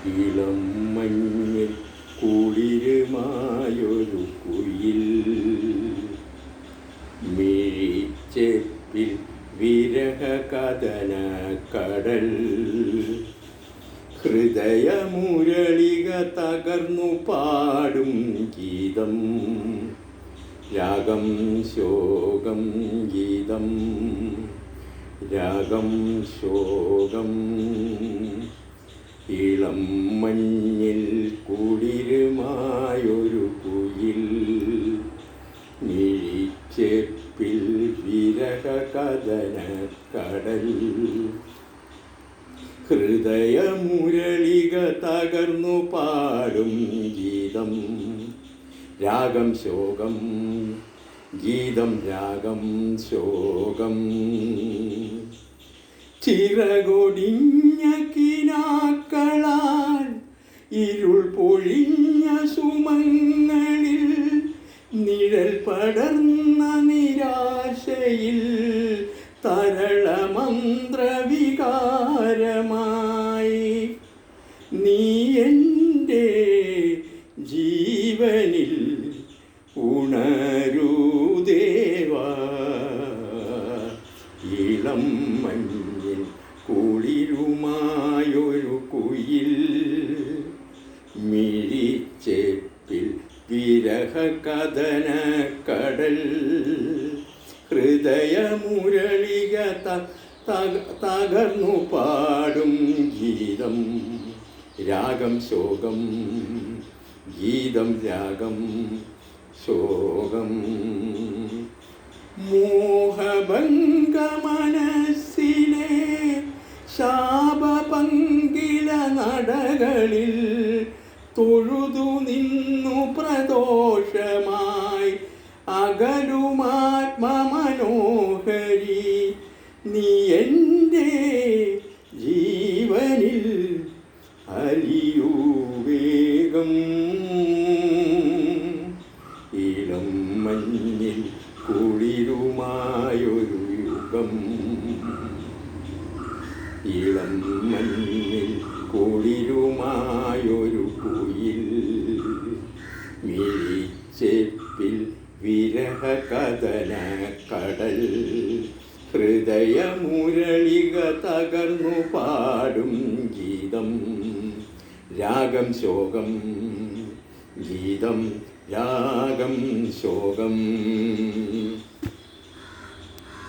ഇളം മഞ്ഞിൽ കുളിരുമായൊരു കുയിൽ മിഴിച്ചെപ്പിൽ വിരഹകഥന കടൽ ഹൃദയമുരളിക തകർന്നു പാടും ഗീതം രാഗം ശോകം ഗീതം രാഗം ശോകം ഇളം മഞ്ഞിൽ കുളിരുമായൊരു കുയിൽ മിഴിച്ചെപ്പിൽ വിരഹകഥന കടൽ ഹൃദയമുരളിക തകർന്നു പാടും ഗീതം രാഗം ശോകം ഗീതം രാഗം ശോകം ചിറകൊടിഞ്ഞ കിനാക്കളാൽ ഇരുൾ പൊഴിഞ്ഞ സുമങ്ങളിൽ നിഴൽ പടർന്ന നിരാശയിൽ തരളമന്ത്രവികാരമായി നീ എൻ്റെ ജീവനിൽ ഉണരൂ ദേവാ ഇളം മഞ്ഞിൽ കുളിരുമായൊരു കുയിൽ മിഴിച്ചെപ്പിൽ വിരഹകഥന കടൽ ഹൃദയമുരളിക തകർന്നു പാടും ഗീതം രാഗം ശോകം ഗീതം രാഗം ശോകം മോഹഭംഗ മനസ്സിലെ ശാപപങ്കില നടകളിൽ തൊഴുതു നിന്നു പ്രദോഷമായി അകലുമാത്മമനോഹരി നീ എൻ്റെ ജീവനിൽ അലിയൂ വേഗം ഇളം മഞ്ഞിൽ കുളിരുമായൊരു യുഗം ഇളം മഞ്ഞിൽ കുളിരുമായൊരു കുയിൽ മിഴിച്ചെപ്പിൽ വിരഹകഥന കടൽ ഹൃദയമുരളിക തകർന്നു പാടും ഗീതം രാഗം ശോകം ഗീതം രാഗം ശോകം